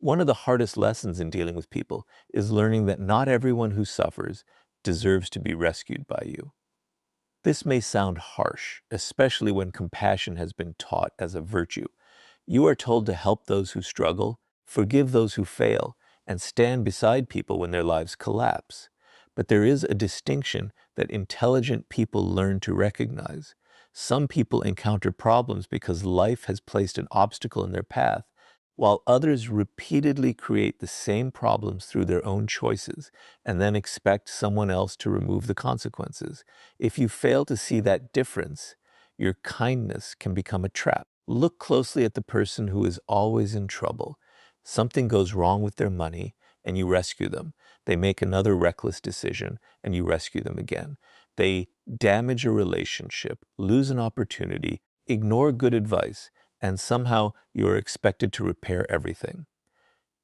One of the hardest lessons in dealing with people is learning that not everyone who suffers deserves to be rescued by you. This may sound harsh, especially when compassion has been taught as a virtue. You are told to help those who struggle, forgive those who fail, and stand beside people when their lives collapse. But there is a distinction that intelligent people learn to recognize. Some people encounter problems because life has placed an obstacle in their path, while others repeatedly create the same problems through their own choices and then expect someone else to remove the consequences. If you fail to see that difference, your kindness can become a trap. Look closely at the person who is always in trouble. Something goes wrong with their money, and you rescue them. They make another reckless decision, and you rescue them again. They damage a relationship, lose an opportunity, ignore good advice, and somehow you are expected to repair everything.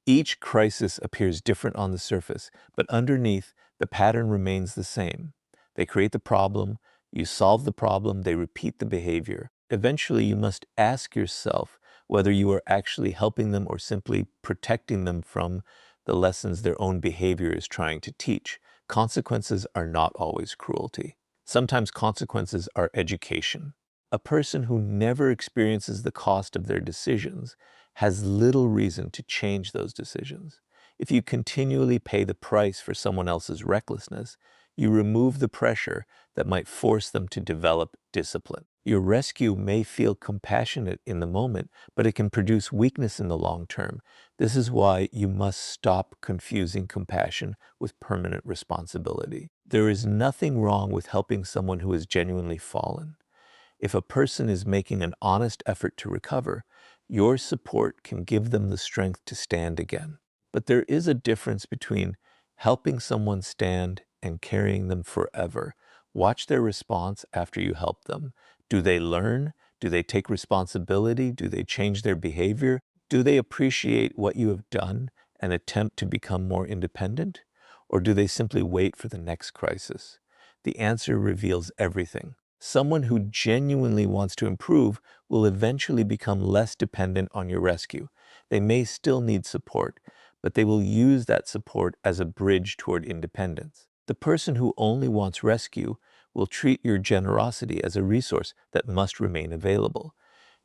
Each crisis appears different on the surface, but underneath, the pattern remains the same. They create the problem, you solve the problem, they repeat the behavior. Eventually, you must ask yourself whether you are actually helping them or simply protecting them from the lessons their own behavior is trying to teach. Consequences are not always cruelty. Sometimes consequences are education. A person who never experiences the cost of their decisions has little reason to change those decisions. If you continually pay the price for someone else's recklessness, you remove the pressure that might force them to develop discipline. Your rescue may feel compassionate in the moment, but it can produce weakness in the long term. This is why you must stop confusing compassion with permanent responsibility. There is nothing wrong with helping someone who has genuinely fallen. If a person is making an honest effort to recover, your support can give them the strength to stand again. But there is a difference between helping someone stand and carrying them forever. Watch their response after you help them. Do they learn? Do they take responsibility? Do they change their behavior? Do they appreciate what you have done and attempt to become more independent? Or do they simply wait for the next crisis? The answer reveals everything. Someone who genuinely wants to improve will eventually become less dependent on your rescue. They may still need support, but they will use that support as a bridge toward independence. The person who only wants rescue will treat your generosity as a resource that must remain available.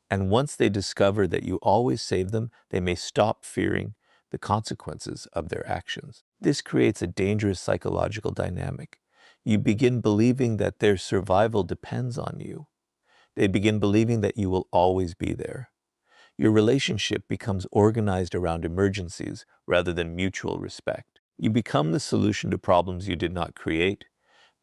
And once they discover that you always save them, they may stop fearing the consequences of their actions. This creates a dangerous psychological dynamic. You begin believing that their survival depends on you. They begin believing that you will always be there. Your relationship becomes organized around emergencies rather than mutual respect. You become the solution to problems you did not create.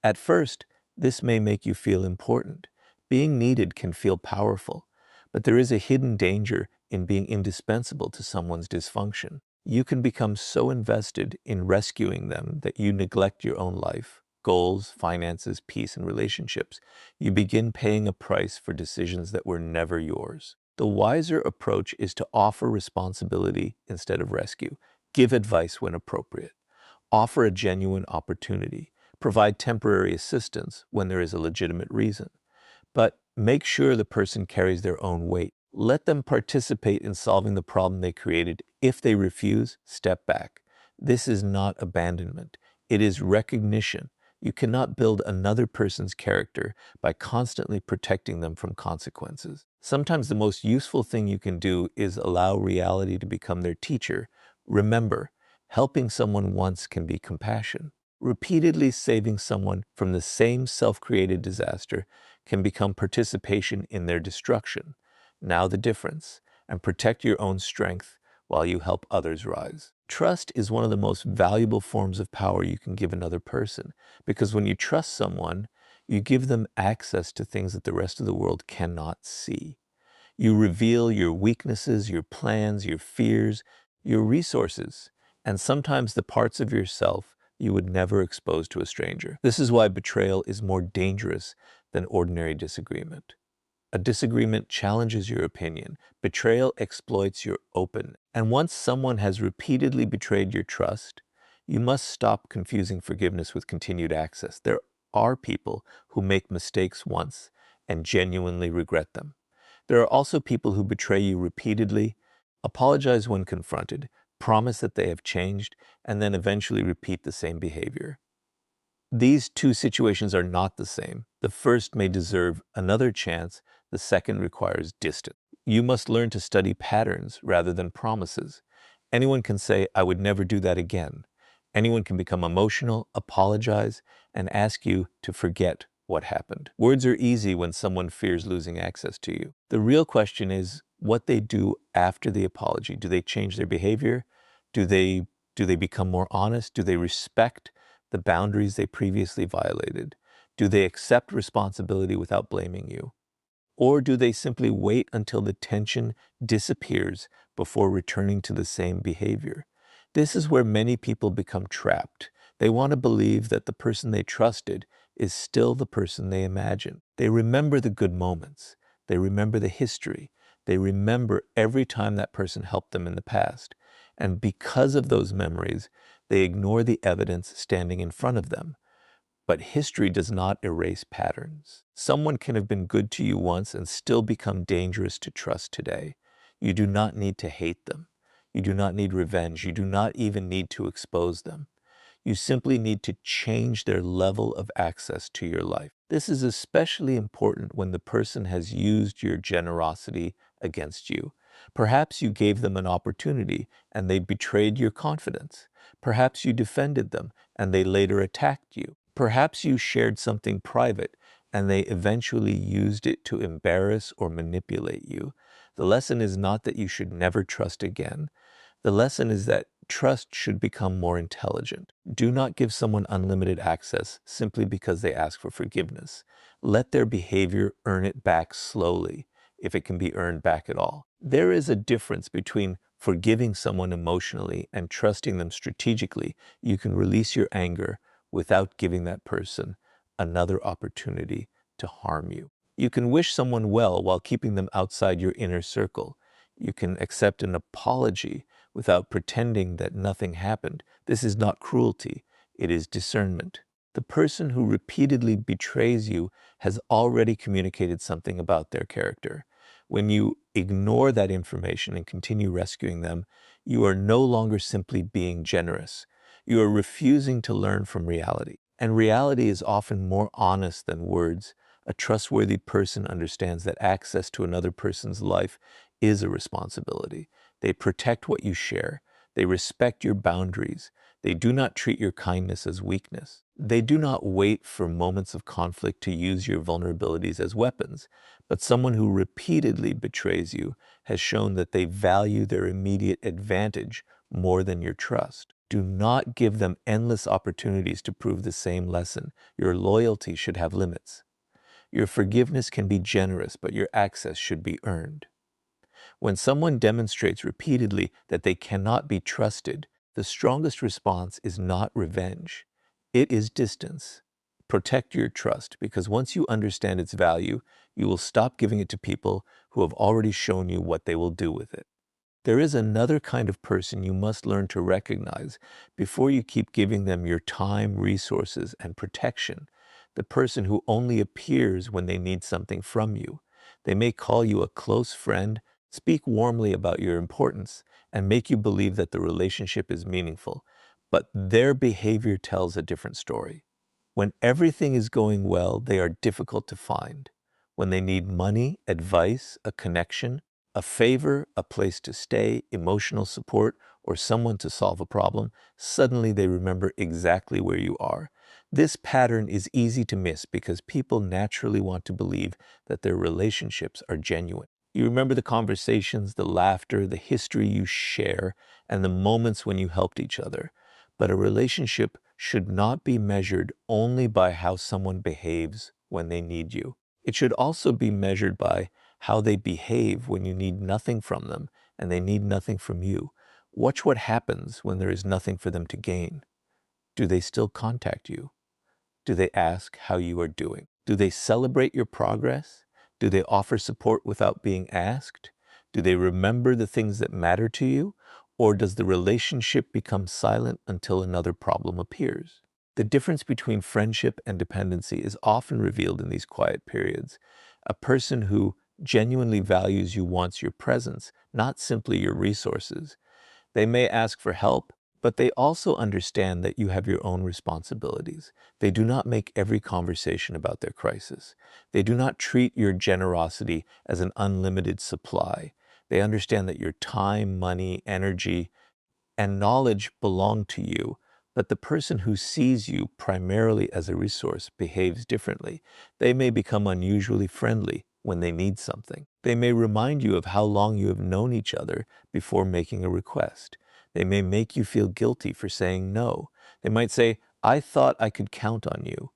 At first, this may make you feel important. Being needed can feel powerful, but there is a hidden danger in being indispensable to someone's dysfunction. You can become so invested in rescuing them that you neglect your own life, goals, finances, peace, and relationships. You begin paying a price for decisions that were never yours. The wiser approach is to offer responsibility instead of rescue. Give advice when appropriate. Offer a genuine opportunity. Provide temporary assistance when there is a legitimate reason. But make sure the person carries their own weight. Let them participate in solving the problem they created. If they refuse, step back. This is not abandonment. It is recognition. You cannot build another person's character by constantly protecting them from consequences. Sometimes the most useful thing you can do is allow reality to become their teacher. Remember, helping someone once can be compassion. Repeatedly saving someone from the same self-created disaster can become participation in their destruction. Now the difference, and protect your own strength while you help others rise. Trust is one of the most valuable forms of power you can give another person, because when you trust someone, you give them access to things that the rest of the world cannot see. You reveal your weaknesses, your plans, your fears, your resources, and sometimes the parts of yourself you would never expose to a stranger. This is why betrayal is more dangerous than ordinary disagreement. A disagreement challenges your opinion. Betrayal exploits your openness. And once someone has repeatedly betrayed your trust, you must stop confusing forgiveness with continued access. There are people who make mistakes once and genuinely regret them. There are also people who betray you repeatedly, apologize when confronted, promise that they have changed, and then eventually repeat the same behavior. These two situations are not the same. The first may deserve another chance, the second requires distance. You must learn to study patterns rather than promises. Anyone can say, "I would never do that again." Anyone can become emotional, apologize, and ask you to forget what happened. Words are easy when someone fears losing access to you. The real question is what they do after the apology. Do they change their behavior? Do they become more honest? Do they respect the boundaries they previously violated? Do they accept responsibility without blaming you? Or do they simply wait until the tension disappears before returning to the same behavior? This is where many people become trapped. They want to believe that the person they trusted is still the person they imagine. They remember the good moments. They remember the history. They remember every time that person helped them in the past. And because of those memories, they ignore the evidence standing in front of them. But history does not erase patterns. Someone can have been good to you once and still become dangerous to trust today. You do not need to hate them. You do not need revenge. You do not even need to expose them. You simply need to change their level of access to your life. This is especially important when the person has used your generosity against you. Perhaps you gave them an opportunity and they betrayed your confidence. Perhaps you defended them and they later attacked you. Perhaps you shared something private and they eventually used it to embarrass or manipulate you. The lesson is not that you should never trust again. The lesson is that trust should become more intelligent. Do not give someone unlimited access simply because they ask for forgiveness. Let their behavior earn it back slowly, if it can be earned back at all. There is a difference between forgiving someone emotionally and trusting them strategically. You can release your anger without giving that person another opportunity to harm you. You can wish someone well while keeping them outside your inner circle. You can accept an apology without pretending that nothing happened. This is not cruelty, it is discernment. The person who repeatedly betrays you has already communicated something about their character. When you ignore that information and continue rescuing them, you are no longer simply being generous. You are refusing to learn from reality. And reality is often more honest than words. A trustworthy person understands that access to another person's life is a responsibility. They protect what you share. They respect your boundaries. They do not treat your kindness as weakness. They do not wait for moments of conflict to use your vulnerabilities as weapons. But someone who repeatedly betrays you has shown that they value their immediate advantage more than your trust. Do not give them endless opportunities to prove the same lesson. Your loyalty should have limits. Your forgiveness can be generous, but your access should be earned. When someone demonstrates repeatedly that they cannot be trusted, the strongest response is not revenge. It is distance. Protect your trust, because once you understand its value, you will stop giving it to people who have already shown you what they will do with it. There is another kind of person you must learn to recognize before you keep giving them your time, resources, and protection. The person who only appears when they need something from you. They may call you a close friend, speak warmly about your importance, and make you believe that the relationship is meaningful, but their behavior tells a different story. When everything is going well, they are difficult to find. When they need money, advice, a connection, a favor, a place to stay, emotional support, or someone to solve a problem, suddenly they remember exactly where you are. This pattern is easy to miss because people naturally want to believe that their relationships are genuine. You remember the conversations, the laughter, the history you share, and the moments when you helped each other. But a relationship should not be measured only by how someone behaves when they need you. It should also be measured by how they behave when you need nothing from them and they need nothing from you. Watch what happens when there is nothing for them to gain. Do they still contact you? Do they ask how you are doing? Do they celebrate your progress? Do they offer support without being asked? Do they remember the things that matter to you? Or does the relationship become silent until another problem appears? The difference between friendship and dependency is often revealed in these quiet periods. A person who genuinely values you wants your presence, not simply your resources. They may ask for help, but they also understand that you have your own responsibilities. They do not make every conversation about their crisis. They do not treat your generosity as an unlimited supply. They understand that your time, money, energy, and knowledge belong to you, but the person who sees you primarily as a resource behaves differently. They may become unusually friendly when they need something. They may remind you of how long you have known each other before making a request. They may make you feel guilty for saying no. They might say, "I thought I could count on you,"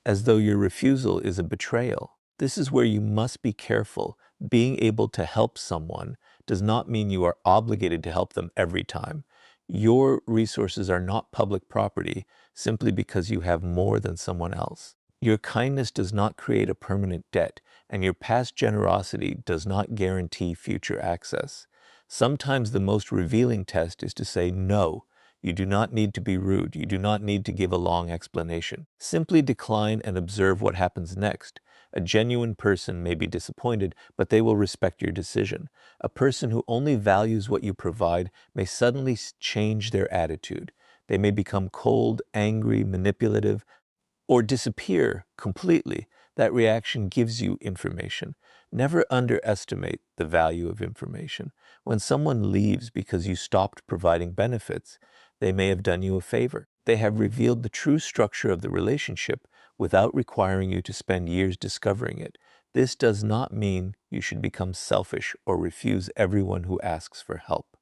as though your refusal is a betrayal. This is where you must be careful. Being able to help someone does not mean you are obligated to help them every time. Your resources are not public property simply because you have more than someone else. Your kindness does not create a permanent debt, and your past generosity does not guarantee future access. Sometimes the most revealing test is to say no. You do not need to be rude. You do not need to give a long explanation. Simply decline and observe what happens next. A genuine person may be disappointed, but they will respect your decision. A person who only values what you provide may suddenly change their attitude. They may become cold, angry, manipulative, or disappear completely. That reaction gives you information. Never underestimate the value of information. When someone leaves because you stopped providing benefits, they may have done you a favor. They have revealed the true structure of the relationship without requiring you to spend years discovering it. This does not mean you should become selfish or refuse everyone who asks for help.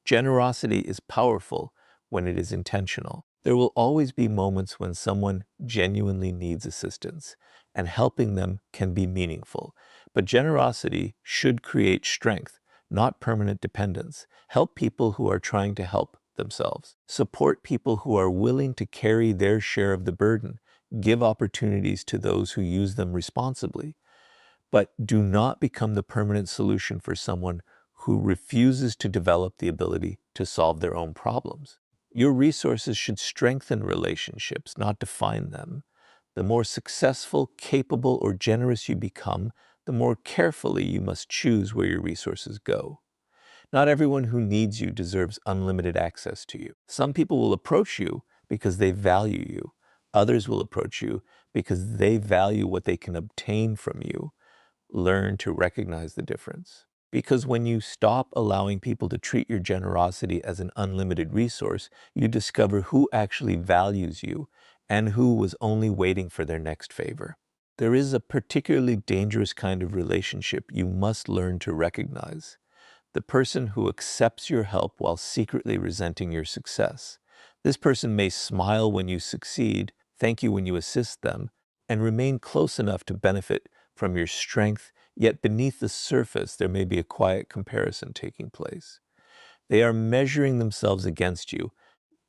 Generosity is powerful when it is intentional. There will always be moments when someone genuinely needs assistance, and helping them can be meaningful. But generosity should create strength, not permanent dependence. Help people who are trying to help themselves. Support people who are willing to carry their share of the burden. Give opportunities to those who use them responsibly. But do not become the permanent solution for someone who refuses to develop the ability to solve their own problems. Your resources should strengthen relationships, not define them. The more successful, capable, or generous you become, the more carefully you must choose where your resources go. Not everyone who needs you deserves unlimited access to you. Some people will approach you because they value you. Others will approach you because they value what they can obtain from you. Learn to recognize the difference. Because when you stop allowing people to treat your generosity as an unlimited resource, you discover who actually values you and who was only waiting for their next favor. There is a particularly dangerous kind of relationship you must learn to recognize. The person who accepts your help while secretly resenting your success. This person may smile when you succeed, thank you when you assist them, and remain close enough to benefit from your strength, yet beneath the surface there may be a quiet comparison taking place. They are measuring themselves against you,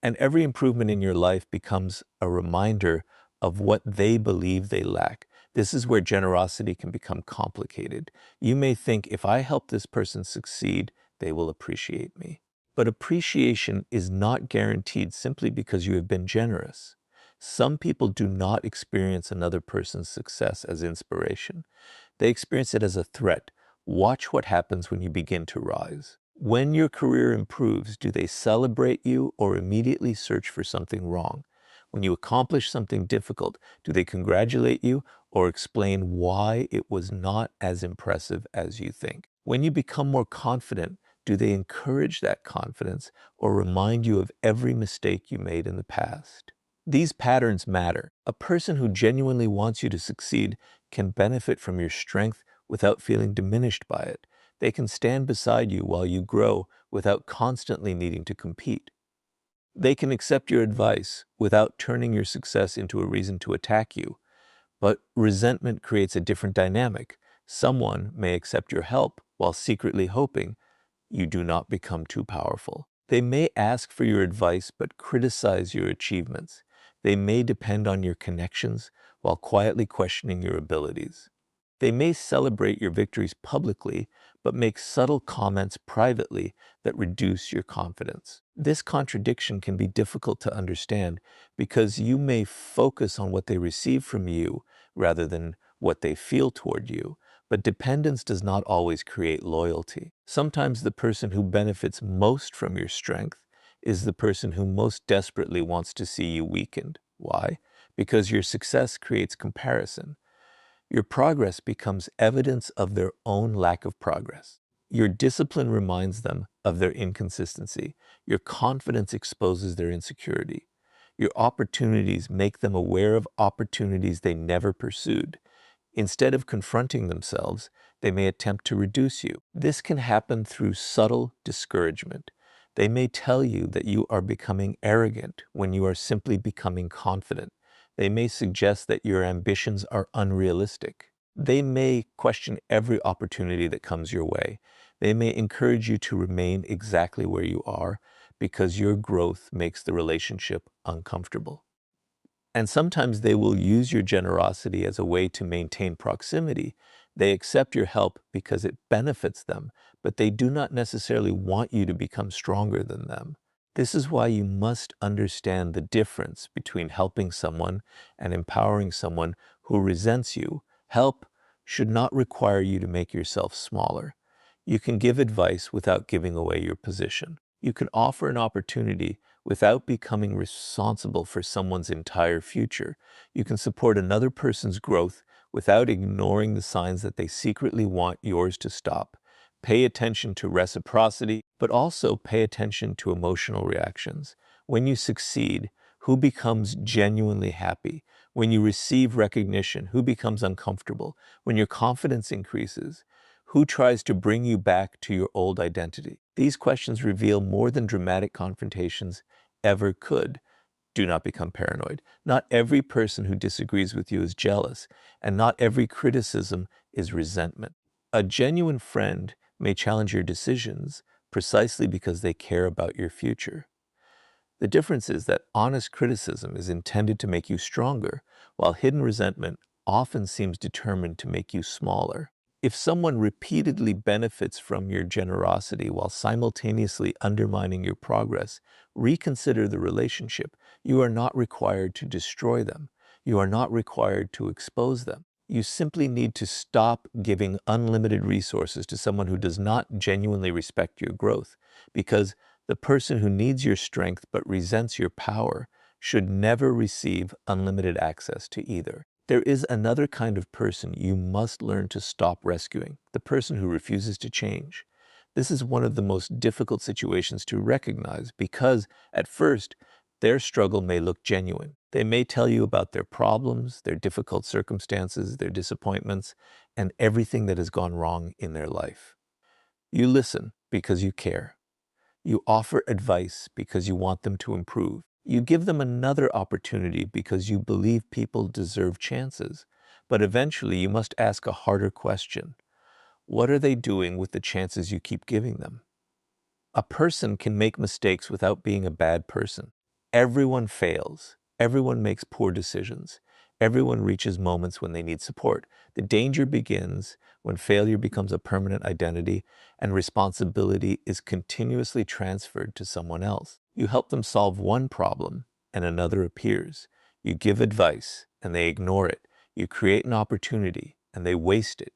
and every improvement in your life becomes a reminder of what they believe they lack. This is where generosity can become complicated. You may think, if I help this person succeed, they will appreciate me. But appreciation is not guaranteed simply because you have been generous. Some people do not experience another person's success as inspiration. They experience it as a threat. Watch what happens when you begin to rise. When your career improves, do they celebrate you or immediately search for something wrong? When you accomplish something difficult, do they congratulate you or explain why it was not as impressive as you think? When you become more confident, do they encourage that confidence or remind you of every mistake you made in the past? These patterns matter. A person who genuinely wants you to succeed can benefit from your strength without feeling diminished by it. They can stand beside you while you grow without constantly needing to compete. They can accept your advice without turning your success into a reason to attack you. But resentment creates a different dynamic. Someone may accept your help while secretly hoping you do not become too powerful. They may ask for your advice but criticize your achievements. They may depend on your connections while quietly questioning your abilities. They may celebrate your victories publicly, but make subtle comments privately that reduce your confidence. This contradiction can be difficult to understand because you may focus on what they receive from you rather than what they feel toward you. But dependence does not always create loyalty. Sometimes the person who benefits most from your strength is the person who most desperately wants to see you weakened. Why? Because your success creates comparison. Your progress becomes evidence of their own lack of progress. Your discipline reminds them of their inconsistency. Your confidence exposes their insecurity. Your opportunities make them aware of opportunities they never pursued. Instead of confronting themselves, they may attempt to reduce you. This can happen through subtle discouragement. They may tell you that you are becoming arrogant when you are simply becoming confident. They may suggest that your ambitions are unrealistic. They may question every opportunity that comes your way. They may encourage you to remain exactly where you are because your growth makes the relationship uncomfortable. And sometimes they will use your generosity as a way to maintain proximity. They accept your help because it benefits them, but they do not necessarily want you to become stronger than them. This is why you must understand the difference between helping someone and empowering someone who resents you. Help should not require you to make yourself smaller. You can give advice without giving away your position. You can offer an opportunity without becoming responsible for someone's entire future. You can support another person's growth without ignoring the signs that they secretly want yours to stop. Pay attention to reciprocity, but also pay attention to emotional reactions. When you succeed, who becomes genuinely happy? When you receive recognition, who becomes uncomfortable? When your confidence increases, who tries to bring you back to your old identity? These questions reveal more than dramatic confrontations ever could. Do not become paranoid. Not every person who disagrees with you is jealous, and not every criticism is resentment. A genuine friend may challenge your decisions precisely because they care about your future. The difference is that honest criticism is intended to make you stronger, while hidden resentment often seems determined to make you smaller. If someone repeatedly benefits from your generosity while simultaneously undermining your progress, reconsider the relationship. You are not required to destroy them. You are not required to expose them. You simply need to stop giving unlimited resources to someone who does not genuinely respect your growth, because the person who needs your strength but resents your power should never receive unlimited access to either. There is another kind of person you must learn to stop rescuing, the person who refuses to change. This is one of the most difficult situations to recognize because, at first, their struggle may look genuine. They may tell you about their problems, their difficult circumstances, their disappointments, and everything that has gone wrong in their life. You listen because you care. You offer advice because you want them to improve. You give them another opportunity because you believe people deserve chances. But eventually you must ask a harder question. What are they doing with the chances you keep giving them? A person can make mistakes without being a bad person. Everyone fails. Everyone makes poor decisions. Everyone reaches moments when they need support. The danger begins when failure becomes a permanent identity and responsibility is continuously transferred to someone else. You help them solve one problem and another appears. You give advice and they ignore it. You create an opportunity and they waste it.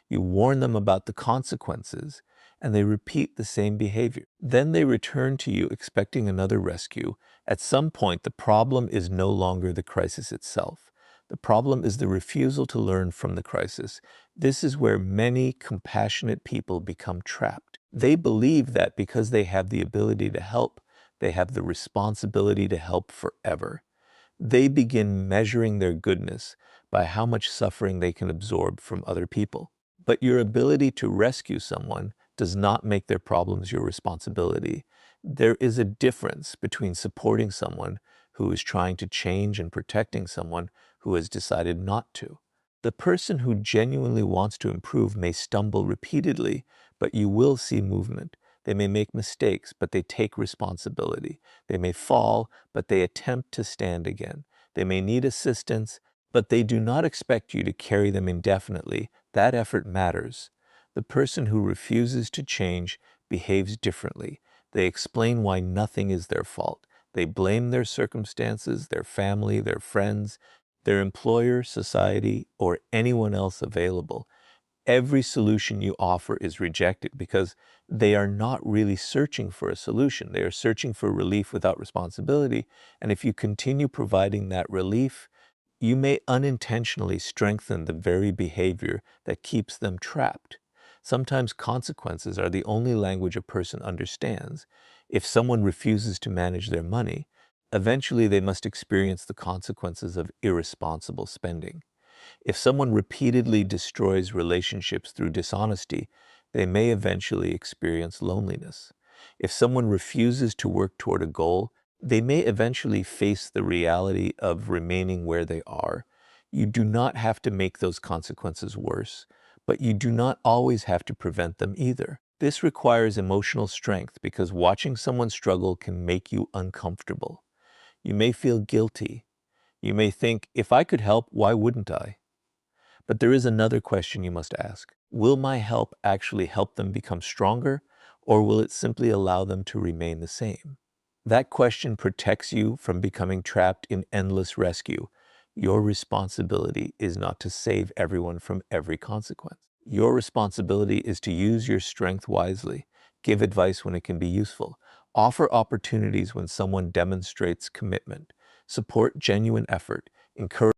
You warn them about the consequences and they repeat the same behavior. Then they return to you expecting another rescue. At some point, the problem is no longer the crisis itself. The problem is the refusal to learn from the crisis. This is where many compassionate people become trapped. They believe that because they have the ability to help, they have the responsibility to help forever. They begin measuring their goodness by how much suffering they can absorb from other people. But your ability to rescue someone does not make their problems your responsibility. There is a difference between supporting someone who is trying to change and protecting someone who has decided not to. The person who genuinely wants to improve may stumble repeatedly, but you will see movement. They may make mistakes, but they take responsibility. They may fall, but they attempt to stand again. They may need assistance, but they do not expect you to carry them indefinitely. That effort matters. The person who refuses to change behaves differently. They explain why nothing is their fault. They blame their circumstances, their family, their friends, their employer, society, or anyone else available. Every solution you offer is rejected because they are not really searching for a solution. They are searching for relief without responsibility. And if you continue providing that relief, you may unintentionally strengthen the very behavior that keeps them trapped. Sometimes consequences are the only language a person understands. If someone refuses to manage their money, eventually they must experience the consequences of irresponsible spending. If someone repeatedly destroys relationships through dishonesty, they may eventually experience loneliness. If someone refuses to work toward a goal, they may eventually face the reality of remaining where they are. You do not have to make those consequences worse, but you do not always have to prevent them either. This requires emotional strength because watching someone struggle can make you uncomfortable. You may feel guilty. You may think, if I could help, why wouldn't I? But there is another question you must ask. Will my help actually help them become stronger, or will it simply allow them to remain the same? That question protects you from becoming trapped in endless rescue. Your responsibility is not to save everyone from every consequence. Your responsibility is to use your strength wisely, give advice when it can be useful, offer opportunities when someone demonstrates commitment, support genuine effort, encourage